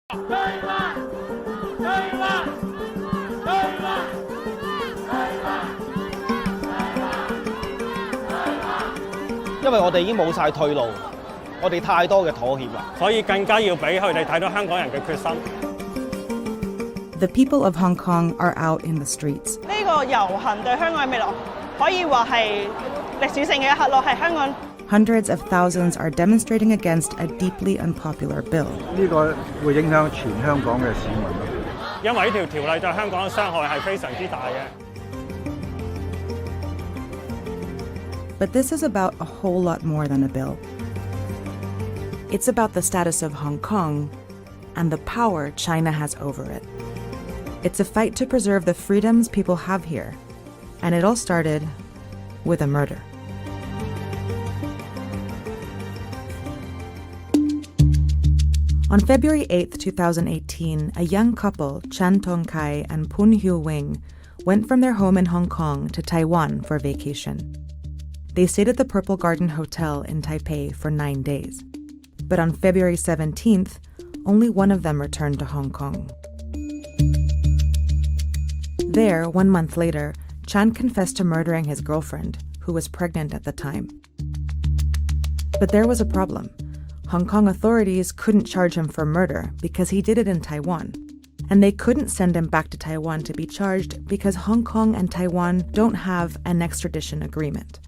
因為我哋已經冇晒退路，我哋太多嘅妥協啦，所以更加要俾佢哋睇到香港人嘅決心。The people of Hong Kong are out in the streets. 呢個遊行對香港嘅未來可以話係歷史性嘅一刻咯，係香港。Hundreds of thousands are demonstrating against a deeply unpopular bill. 呢個會影響全香港嘅市民咯。因為呢條條例對香港嘅傷害係非常之大嘅。But this is about a whole lot more than a bill. It's about the status of Hong Kong and the power China has over it. It's a fight to preserve the freedoms people have here, and it all started with a murder. On February 8, 2018, a young couple, Tong and Poon Hiu-Wing, went from their home in Hong Kong to Taiwan for vacation. They stayed at the Purple Garden Hotel in Taipei for 9 days. But on February 17th, only one of them returned to Hong Kong. There, 1 month later, Chan confessed to murdering his girlfriend, who was pregnant at the time. But there was a problem. Hong Kong authorities couldn't charge him for murder because he did it in Taiwan. And they couldn't send him back to Taiwan to be charged because Hong Kong and Taiwan don't have an extradition agreement.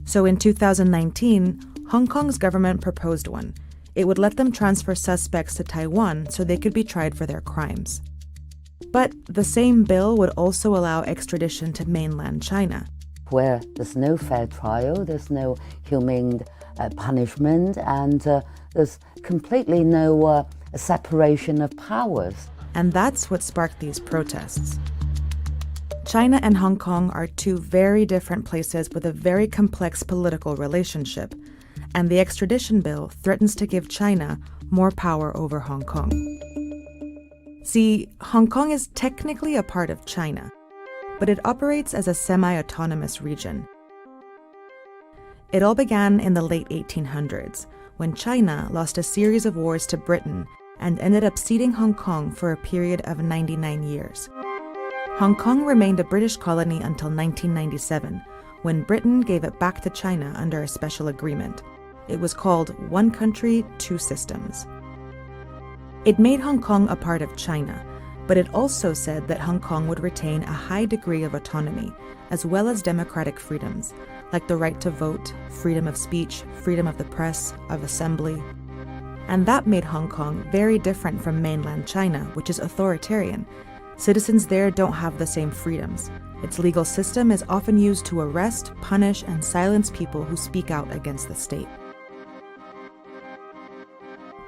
So in 2019, Hong Kong's government proposed one. It would let them transfer suspects to Taiwan so they could be tried for their crimes. But the same bill would also allow extradition to mainland China, where there's no fair trial, there's no humane punishment, and there's completely no separation of powers. And that's what sparked these protests. China and Hong Kong are two very different places with a very complex political relationship, and the extradition bill threatens to give China more power over Hong Kong. See, Hong Kong is technically a part of China, but it operates as a semi-autonomous region. It all began in the late 1800s, when China lost a series of wars to Britain and ended up ceding Hong Kong for a period of 99 years. Hong Kong remained a British colony until 1997, when Britain gave it back to China under a special agreement. It was called One Country, Two Systems. It made Hong Kong a part of China, but it also said that Hong Kong would retain a high degree of autonomy, as well as democratic freedoms, like the right to vote, freedom of speech, freedom of the press, of assembly. And that made Hong Kong very different from mainland China, which is authoritarian. Citizens there don't have the same freedoms. Its legal system is often used to arrest, punish, and silence people who speak out against the state.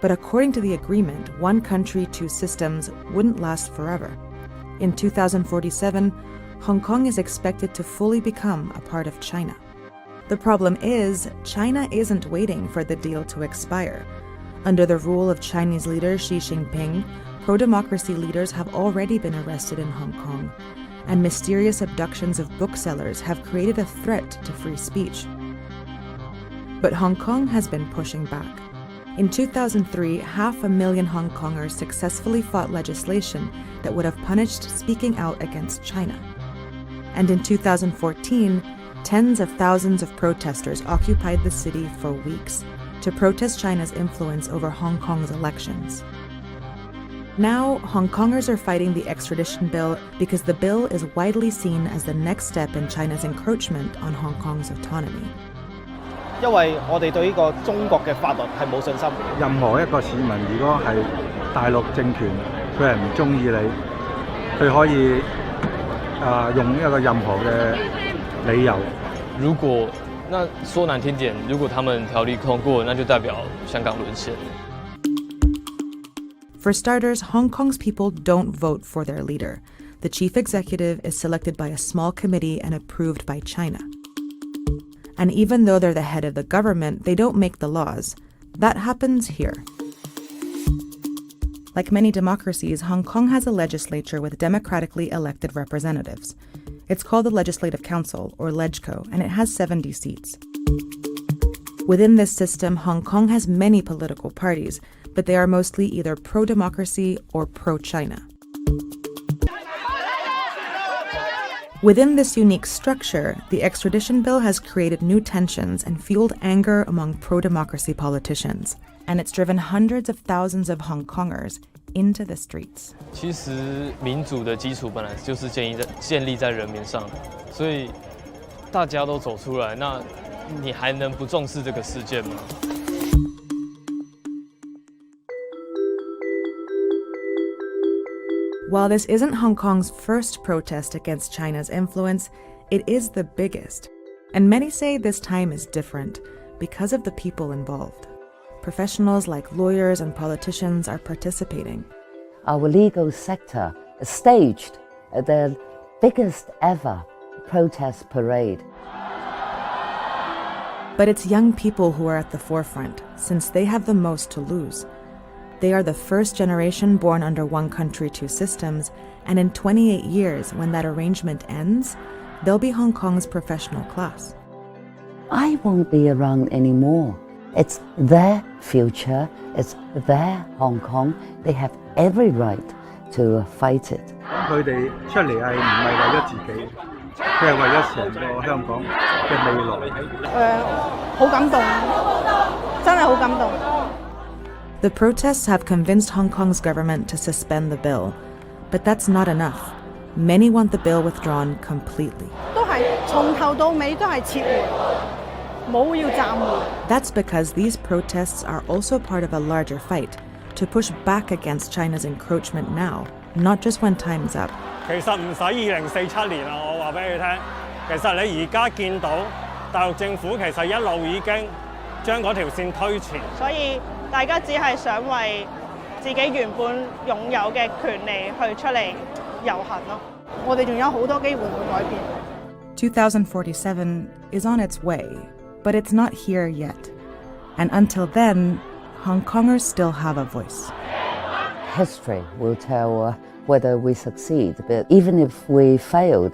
But according to the agreement, one country, two systems wouldn't last forever. In 2047, Hong Kong is expected to fully become a part of China. The problem is, China isn't waiting for the deal to expire. Under the rule of Chinese leader Xi Jinping, pro-democracy leaders have already been arrested in Hong Kong, and mysterious abductions of booksellers have created a threat to free speech. But Hong Kong has been pushing back. In 2003, 500,000 Hong Kongers successfully fought legislation that would have punished speaking out against China. And in 2014, tens of thousands of protesters occupied the city for weeks to protest China's influence over Hong Kong's elections. Now, Hong Kongers are fighting the extradition bill because the bill is widely seen as the next step in China's encroachment on Hong Kong's autonomy. 因為我哋對呢個中國嘅法律係冇信心。任何一個市民，如果係大陸政權，佢係唔中意你，佢可以用一個任何嘅理由。如果那说难听点，如果他们条例通过，那就代表香港沦陷。For starters, Hong Kong's people don't vote for their leader. The chief executive is selected by a small committee and approved by China. And even though they're the head of the government, they don't make the laws. That happens here. Like many democracies, Hong Kong has a legislature with democratically elected representatives. It's called the Legislative Council, or LegCo, and it has 70 seats. Within this system, Hong Kong has many political parties, but they are mostly either pro-democracy or pro-China. Within this unique structure, the extradition bill has created new tensions and fueled anger among pro-democracy politicians, and it's driven hundreds of thousands of Hong Kongers into the streets. 其实民主的基础本来就是建立在人民上，所以大家都走出来，那你还能不重视这个事件吗？ While this isn't Hong Kong's first protest against China's influence, it is the biggest. And many say this time is different because of the people involved. Professionals like lawyers and politicians are participating. Our legal sector staged the biggest ever protest parade. But it's young people who are at the forefront, since they have the most to lose. They are the first generation born under one country, two systems, and in 28 years, when that arrangement ends, they'll be Hong Kong's professional class. I won't be around anymore. It's their future, it's their Hong Kong. They have every right to fight it. 佢哋出嚟係唔係為咗自己，佢係為咗成個香港嘅未來。好感動，真係好感動。 The protests have convinced Hong Kong's government to suspend the bill, but that's not enough. Many want the bill withdrawn completely. 都係從頭到尾都係撤回，冇要暫緩。 That's because these protests are also part of a larger fight to push back against China's encroachment now, not just when time's up. 其實唔使2047年啊！我話俾你聽，其實你而家見到大陸政府其實一路已經將嗰條線推前。所以大家只係想為自己原本擁有嘅權利去出嚟遊行咯。我哋仲有好多機會去改變。2047 is on its way, but it's not here yet. And until then, Hong Kongers still have a voice. History will tell whether we succeed, but even if we failed,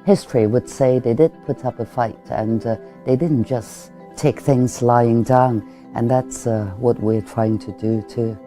history would say they did put up a fight and they didn't just take things lying down, and that's what we're trying to do too.